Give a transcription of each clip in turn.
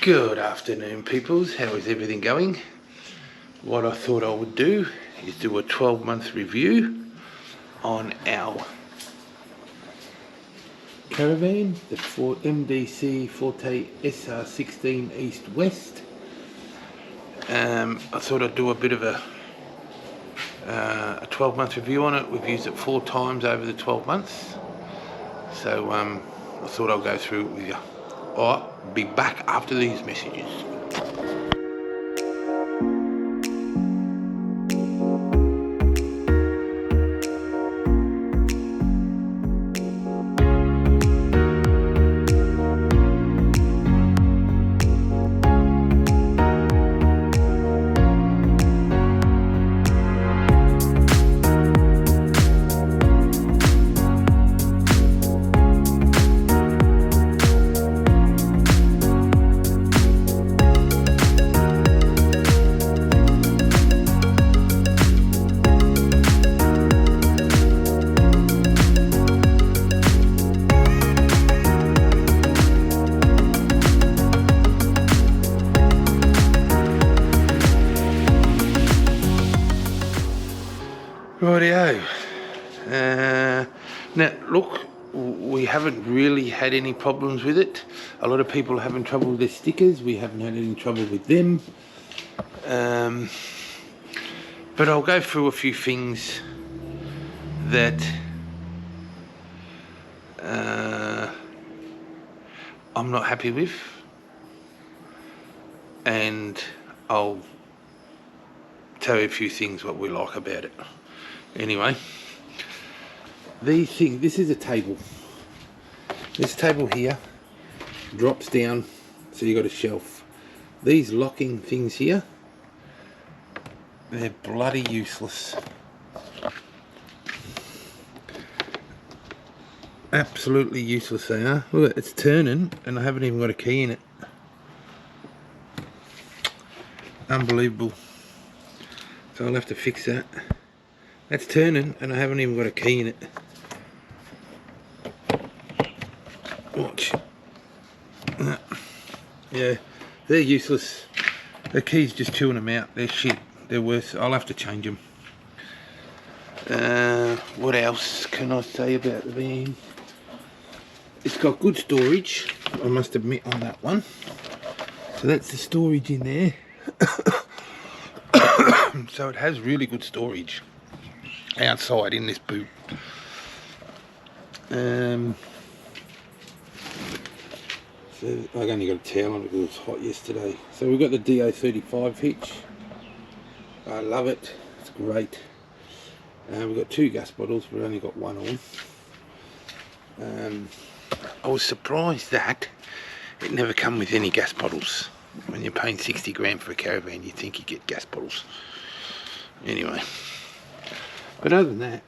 Good afternoon, peoples. How is everything going? What I thought I would do is do a 12-month review on our caravan, the MDC Forte SR16 East-West. I thought I'd do a bit of a 12-month review on it. We've used it 4 times over the 12 months. So I thought I'll go through it with you. I'll be back after these messages. Rightio. Now look, we haven't really had any problems with it. A lot of people are having trouble with their stickers. We haven't had any trouble with them. But I'll go through a few things that I'm not happy with, and I'll tell you a few things what we like about it. Anyway, this is a table. This table here drops down, so you got a shelf. These locking things here, they're bloody useless. Absolutely useless they are. Look, it's turning and I haven't even got a key in it. Unbelievable. So I'll have to fix that. That's turning and I haven't even got a key in it. Watch. Yeah, they're useless. The key's just chewing them out. They're shit. They're worse. I'll have to change them. What else can I say about the van? It's got good storage, I must admit, on that one. So that's the storage in there. So it has really good storage outside in this boot. So I've only got a towel on it because it was hot yesterday. So we've got the DO35 hitch. I love it. It's great. We've got 2 gas bottles, but only got 1 on. I was surprised that it never come with any gas bottles. When you're paying 60 grand for a caravan, you think you get gas bottles. Anyway, but other than that,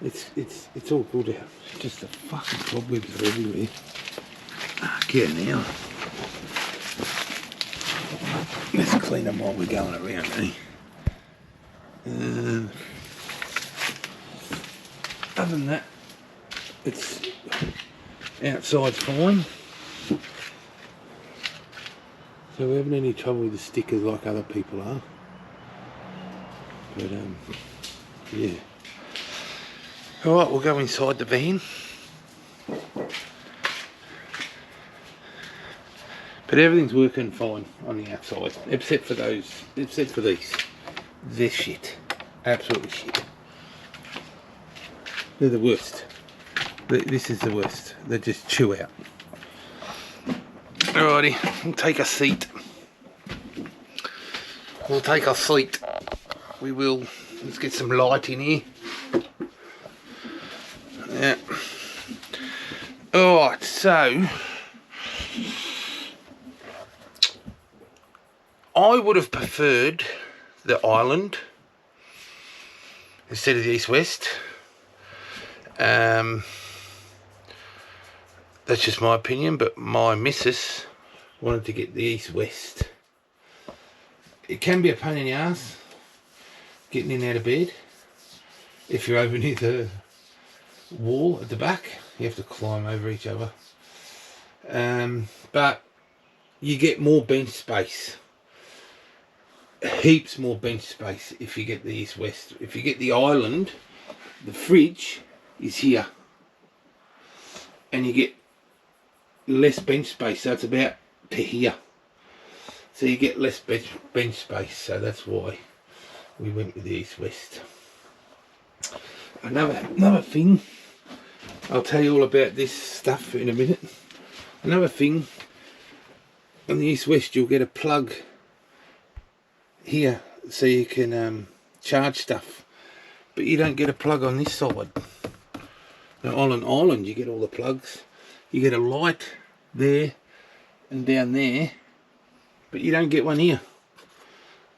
it's all good out. It's just the fucking cobwebs are everywhere. Get now. Let's clean them while we're going around, eh? Other than that, it's outside's fine. So we haven't any trouble with the stickers like other people are. But yeah. Alright, we'll go inside the van. But everything's working fine on the outside, except for these. They're shit. Absolutely shit. They're the worst. This is the worst. They just chew out. Alrighty, we'll take a seat. We will. Let's get some light in here. Yeah. Alright, so I would have preferred the island instead of the East-West. That's just my opinion, but my missus wanted to get the East-West. It can be a pain in the ass getting in and out of bed. If you're over near the wall at the back, you have to climb over each other. But you get more bench space, heaps more bench space if you get the East-West. If you get the Island, the fridge is here, and you get less bench space, so it's about to here, so you get less bench space, so that's why we went with the East-West. Another thing, I'll tell you all about this stuff in a minute. Another thing, on the East-West you'll get a plug here so you can charge stuff, but you don't get a plug on this side. Now on an Island you get all the plugs. You get a light there and down there, but you don't get one here.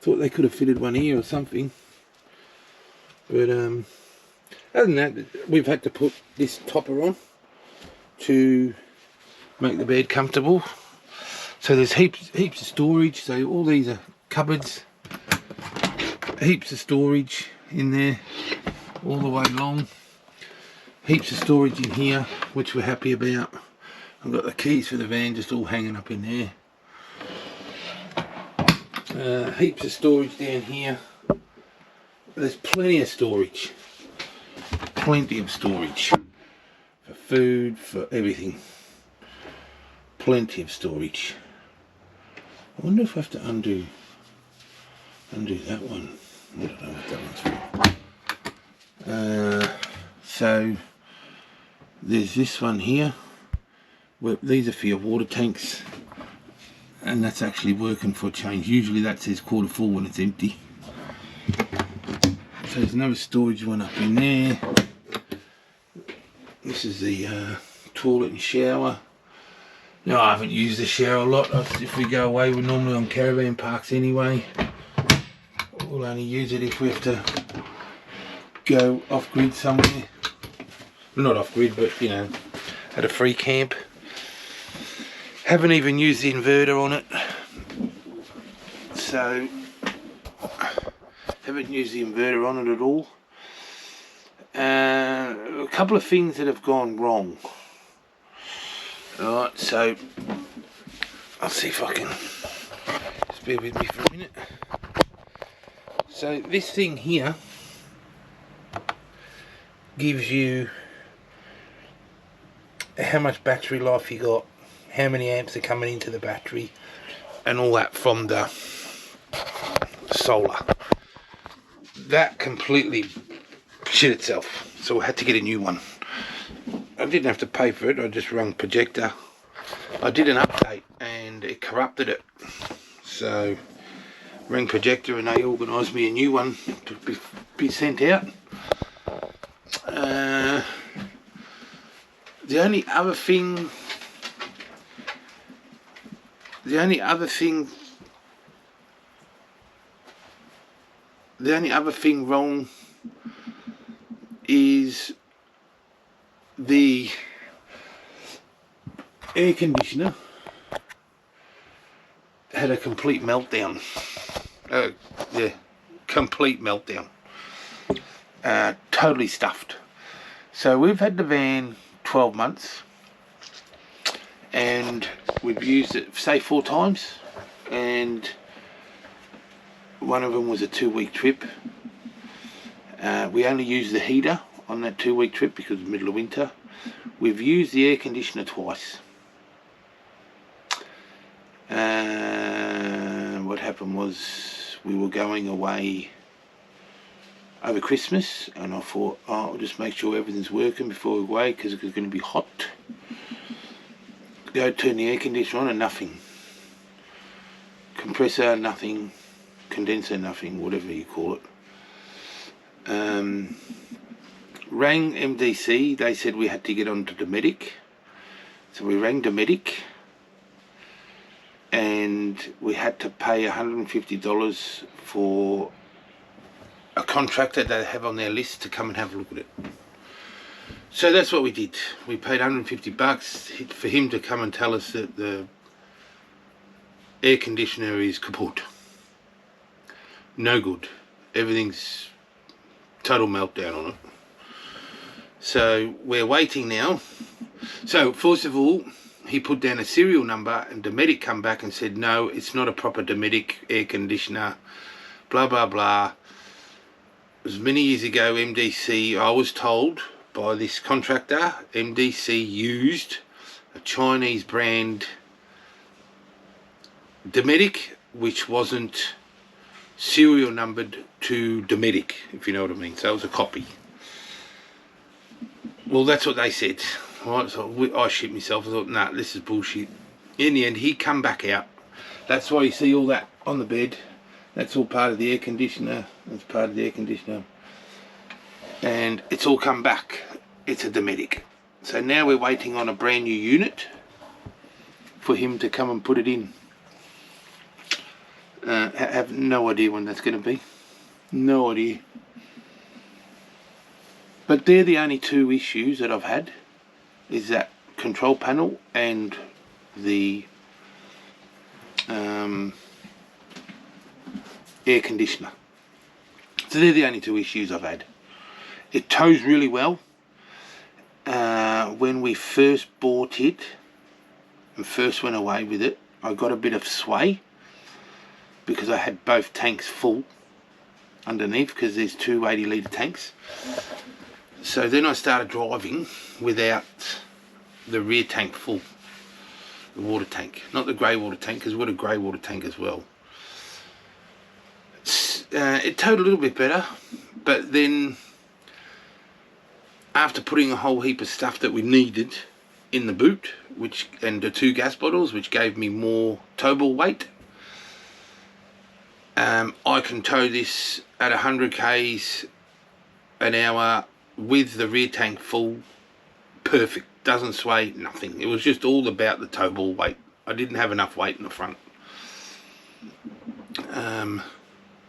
Thought they could have fitted one here or something, but other than that, we've had to put this topper on to make the bed comfortable. So there's heaps of storage, so all these are cupboards, heaps of storage in there all the way along, heaps of storage in here, which we're happy about. I've got the keys for the van just all hanging up in there. Heaps of storage down here. There's plenty of storage, for food, for everything. Plenty of storage. I wonder if I have to undo that one. I don't know what that one's for. So there's this one here. Well, these are for your water tanks, and that's actually working for a change. Usually that says quarter full when it's empty. So there's another storage one up in there. This is the toilet and shower. Now I haven't used the shower a lot. If we go away, we're normally on caravan parks anyway. We'll only use it if we have to go off grid somewhere. Not off grid, but you know, at a free camp. Haven't even used the inverter on it, so haven't used the inverter on it at all. A couple of things that have gone wrong. Alright, so I'll see if I can, just bear with me for a minute. So this thing here gives you how much battery life you got, how many amps are coming into the battery, and all that from the solar. That completely shit itself, so I had to get a new one. I didn't have to pay for it, I just rung Projector. I did an update and it corrupted it, so rang Projector and they organised me a new one to be sent out. The only other thing wrong is the air conditioner had a complete meltdown. Yeah, complete meltdown. Totally stuffed. So we've had the van 12 months and we've used it, say, 4 times, and one of them was a 2-week trip. We only used the heater on that 2-week trip because it's the middle of winter. We've used the air conditioner twice. What happened was we were going away over Christmas and I thought, oh, I'll just make sure everything's working before we go away because it's going to be hot. Go turn the air conditioner on and nothing. Compressor, nothing. Condenser, nothing, whatever you call it. Rang MDC, they said we had to get onto Dometic. So we rang Dometic and we had to pay $150 for a contractor they have on their list to come and have a look at it. So that's what we did. We paid $150 for him to come and tell us that the air conditioner is kaput. No good. Everything's total meltdown on it. So we're waiting now. So first of all, he put down a serial number, and Dometic come back and said, no, it's not a proper Dometic air conditioner, blah, blah, blah. It was many years ago, MDC, I was told by this contractor, MDC used a Chinese brand Dometic, which wasn't serial numbered to Dometic, if you know what I mean. So it was a copy. Well, that's what they said. Right, so I shit myself. I thought, nah, this is bullshit. In the end, he come back out. That's why you see all that on the bed. That's all part of the air conditioner. That's part of the air conditioner. And it's all come back. It's a Dometic. So now we're waiting on a brand new unit for him to come and put it in. Have no idea when that's going to be. No idea. But they're the only two issues that I've had. Is that control panel and the air conditioner. So they're the only two issues I've had. It tows really well. When we first bought it and first went away with it, I got a bit of sway because I had both tanks full underneath, because there's two 80-litre tanks. So then I started driving without the rear tank full, the water tank, not the grey water tank, because we've got a grey water tank as well. It towed a little bit better, but then after putting a whole heap of stuff that we needed in the boot, and the 2 gas bottles, which gave me more towable weight, I can tow this at 100 k's an hour with the rear tank full, perfect, doesn't sway, nothing. It was just all about the towable weight. I didn't have enough weight in the front.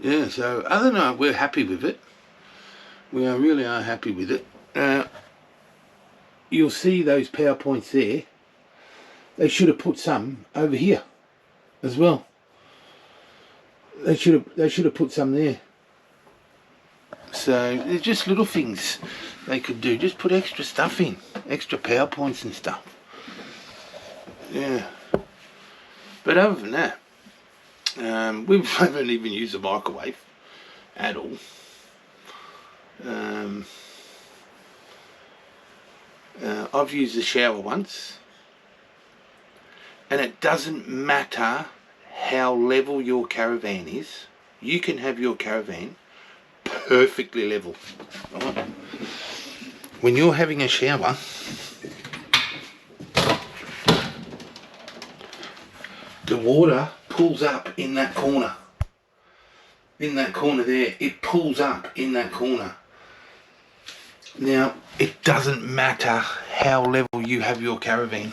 Yeah, so other than that, we're happy with it. We really are happy with it. You'll see those power points there. They should have put some over here as well. They should have put some there. So they're just little things they could do. Just put extra stuff in, extra power points and stuff. Yeah. But other than that, we haven't even used the microwave at all. I've used the shower once, and it doesn't matter how level your caravan is. You can have your caravan perfectly level. Right? When you're having a shower, the water pulls up in that corner. In that corner there, it pulls up in that corner. Now, it doesn't matter how level you have your caravan,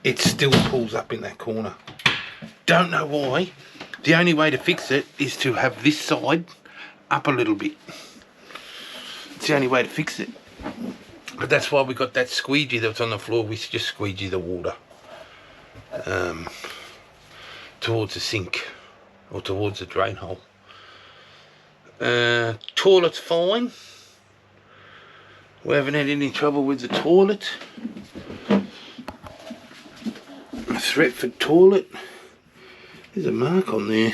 it still pulls up in that corner. Don't know why. The only way to fix it is to have this side up a little bit. It's the only way to fix it. But that's why we got that squeegee that's on the floor. We just squeegee the water towards the sink or towards the drain hole. Toilet's fine. We haven't had any trouble with the toilet. A Thetford toilet. There's a mark on there.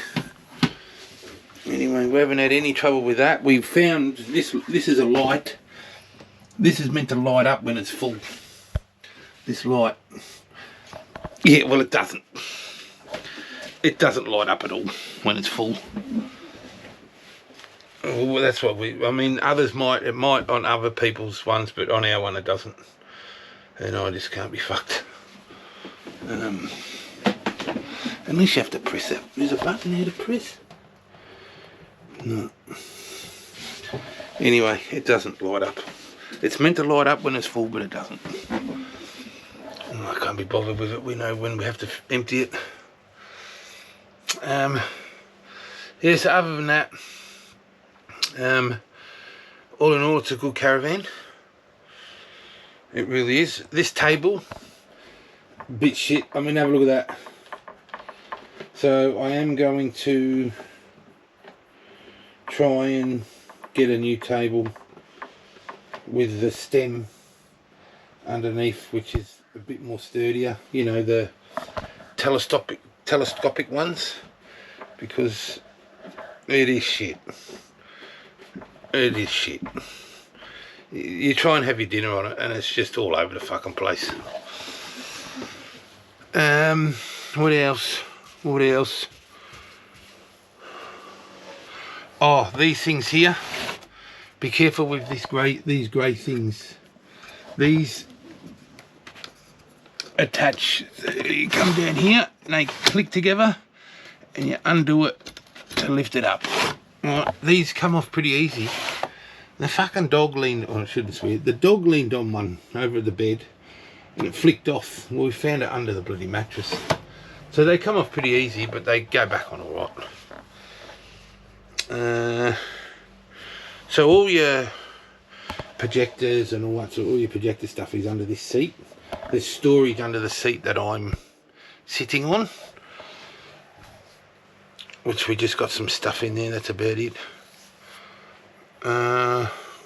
Anyway, we haven't had any trouble with that. We've found this is a light. This is meant to light up when it's full. This light. Yeah, well, it doesn't. It doesn't light up at all when it's full. Well, that's what I mean, others might, it might on other people's ones, but on our one it doesn't. And I just can't be fucked. Unless you have to press it. There's a button there to press. No. Anyway, it doesn't light up. It's meant to light up when it's full, but it doesn't. I can't be bothered with it. We know when we have to empty it. Yes, other than that, all in all, it's a good caravan. It really is. This table, bit shit. I mean, have a look at that. So I am going to try and get a new table with the stem underneath, which is a bit more sturdier, you know, the telescopic ones, because it is shit. It is shit. You try and have your dinner on it and it's just all over the fucking place. What else? Oh, these things here. Be careful with these grey things. These attach, you come down here and they click together and you undo it to lift it up. Right, these come off pretty easy. The fucking dog leaned, oh I shouldn't swear, the dog leaned on one over the bed and it flicked off. Well, we found it under the bloody mattress. So they come off pretty easy, but they go back on all right. So all your projectors and all that sort, all your projector stuff is under this seat. There's storage under the seat that I'm sitting on, which we just got some stuff in there. That's about it.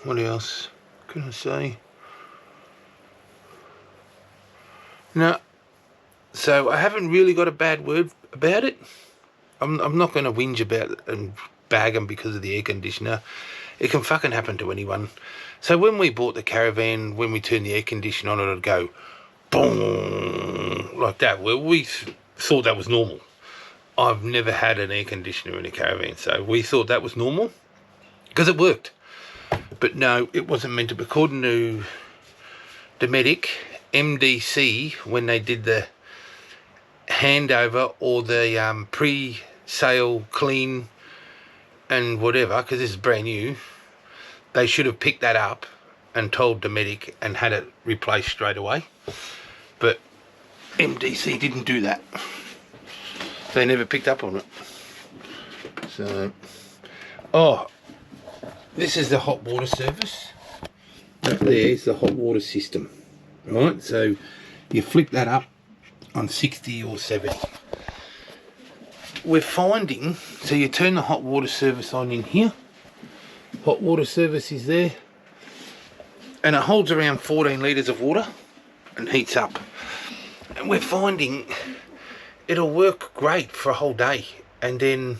What else can I say? No, so I haven't really got a bad word about it. I'm not going to whinge about it and bag them because of the air conditioner. It can fucking happen to anyone. So when we bought the caravan, when we turned the air conditioner on, it'd go boom like that. Well, we thought that was normal. I've never had an air conditioner in a caravan, so we thought that was normal because it worked. But no, it wasn't meant to be. According to the medic, MDC, when they did the handover or the pre-sale clean and whatever, because this is brand new, they should have picked that up and told the medic and had it replaced straight away. But MDC didn't do that. They never picked up on it. So, oh, this is the hot water service. Up there's the hot water system. Right, so you flick that up on 60 or 70. We're finding, so you turn the hot water service on in here. Hot water service is there. And it holds around 14 litres of water and heats up. And we're finding it'll work great for a whole day. And then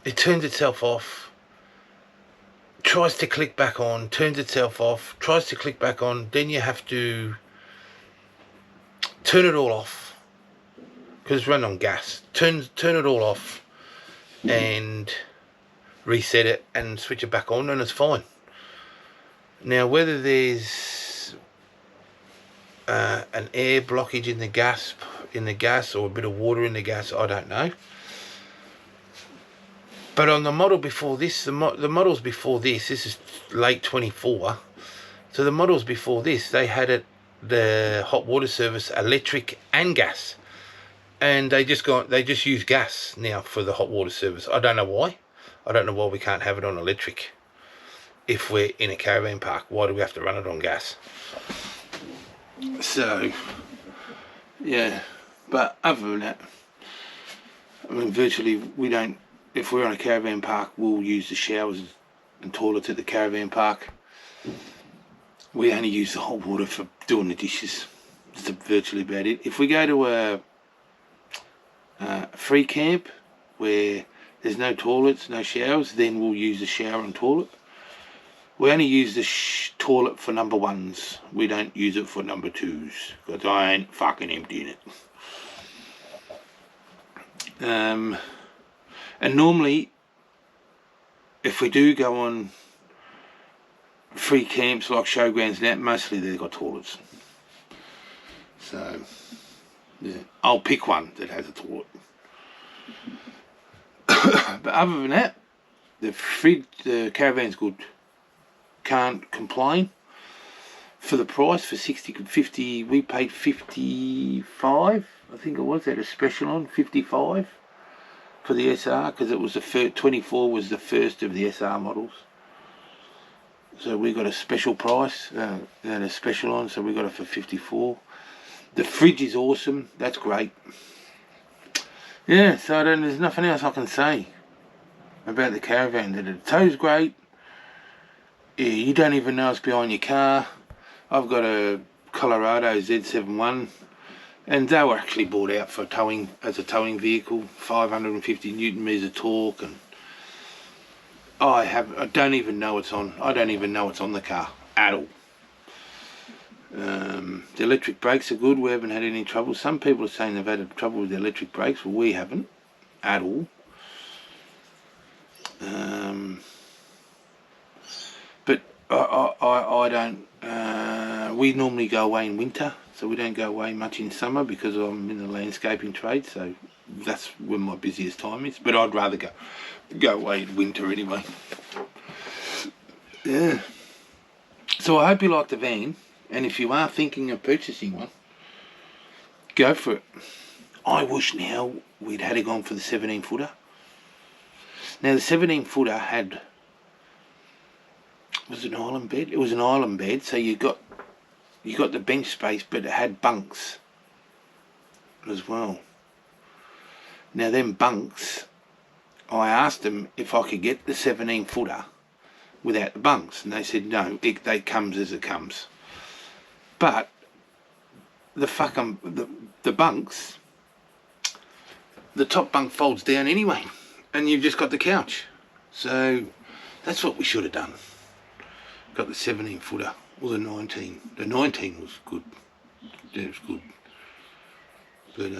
it turns itself off, tries to click back on, turns itself off, tries to click back on. Then you have to turn it all off because it's run on gas. Turn it all off and reset it and switch it back on and it's fine. Now whether there's an air blockage in the gas or a bit of water in the gas, I don't know. But on the model before this, the models before this is late 24. So the models before this, they had the hot water service electric and gas, and they just use gas now for the hot water service. I don't know why. I don't know why we can't have it on electric. If we're in a caravan park, why do we have to run it on gas? So yeah, but other than that, I mean, virtually we don't. If we're on a caravan park, we'll use the showers and toilets at the caravan park. We only use the hot water for doing the dishes. That's virtually about it. If we go to a free camp where there's no toilets, no showers, then we'll use the shower and toilet. We only use the toilet for number ones. We don't use it for number twos because I ain't fucking emptying it. And normally, if we do go on free camps like showgrounds now, mostly they've got toilets. So, yeah, I'll pick one that has a toilet. But other than that, the caravan's good. Can't complain. For the price, for 50, we paid 55, I think it was, at a special on 55 for the SR, because it was the first, 24 was the first of the SR models. So we got a special price, and a special on, so we got it for 54. The fridge is awesome, that's great. Yeah, so there's nothing else I can say about the caravan. The tow's great. Yeah, you don't even know it's behind your car. I've got a Colorado Z71, and they were actually bought out for towing, as a towing vehicle, 550 Newton meters of torque, and I don't even know it's on. I don't even know it's on the car at all. The electric brakes are good. We haven't had any trouble. Some people are saying they've had trouble with the electric brakes. Well, we haven't at all. But I don't. We normally go away in winter, so we don't go away much in summer because I'm in the landscaping trade. So that's when my busiest time is. But I'd rather go away in winter anyway. Yeah. So I hope you like the van, and if you are thinking of purchasing one, go for it. I wish now we'd had it gone for the 17 footer. Now the 17 footer had, was it an island bed? It was an island bed, so you got the bench space, but it had bunks as well. Now them bunks, I asked them if I could get the 17 footer without the bunks, and they said no, they comes as it comes. But the bunks, the top bunk folds down anyway, and you've just got the couch. So that's what we should have done. Got the 17 footer or the 19. The 19 was good. It was good. But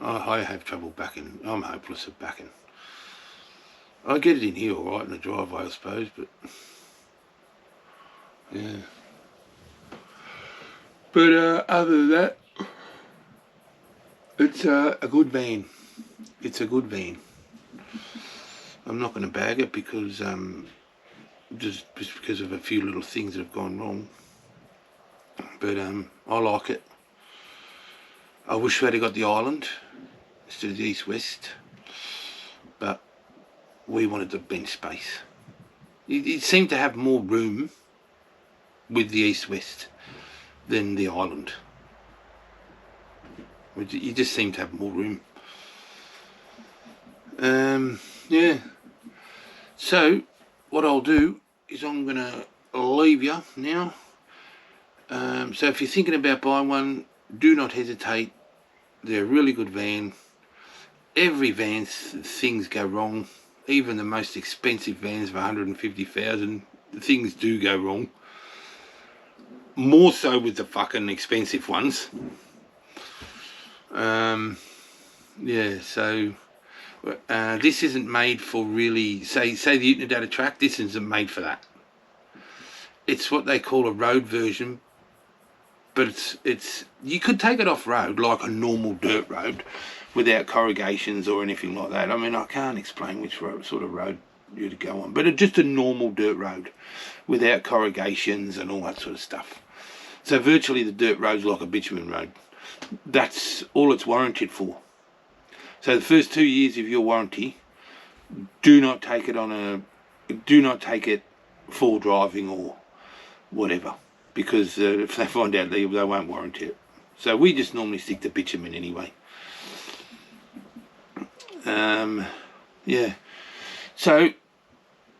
I have trouble backing. I'm hopeless at backing. I get it in here all right in the driveway, I suppose, but yeah. But other than that, it's a good van. It's a good van. I'm not going to bag it because just because of a few little things that have gone wrong. But I like it. I wish we had got the island instead of the Eastwest, but we wanted the bench space. It seemed to have more room with the Eastwest than the island. You just seem to have more room. Yeah. So what I'll do is I'm gonna leave you now. So if you're thinking about buying one, do not hesitate. They're a really good van. Every van, things go wrong. Even the most expensive vans of 150,000, things do go wrong. More so with the fucking expensive ones. Yeah, so this isn't made for really, say the Utah track, this isn't made for that. It's what they call a road version, but it's you could take it off road like a normal dirt road without corrugations or anything like that. I mean, I can't explain which sort of road you'd go on, but it's just a normal dirt road without corrugations and all that sort of stuff. So virtually the dirt road's like a bitumen road. That's all it's warranted for. So the first 2 years of your warranty, do not take it for driving or whatever, because if they find out, they won't warranty it. So we just normally stick to bitumen anyway. Yeah. So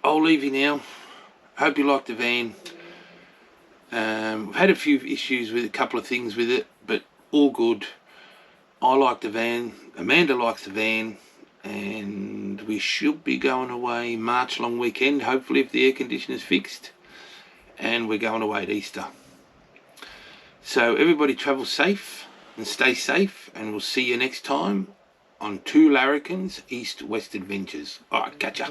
I'll leave you now. Hope you like the van. We've had a few issues with a couple of things with it, but all good. I like the van, Amanda likes the van, and we should be going away March long weekend, hopefully, if the air conditioner's fixed, and we're going away at Easter. So everybody travel safe and stay safe, and we'll see you next time on Two Larrikins East-West Adventures. Alright, catch ya.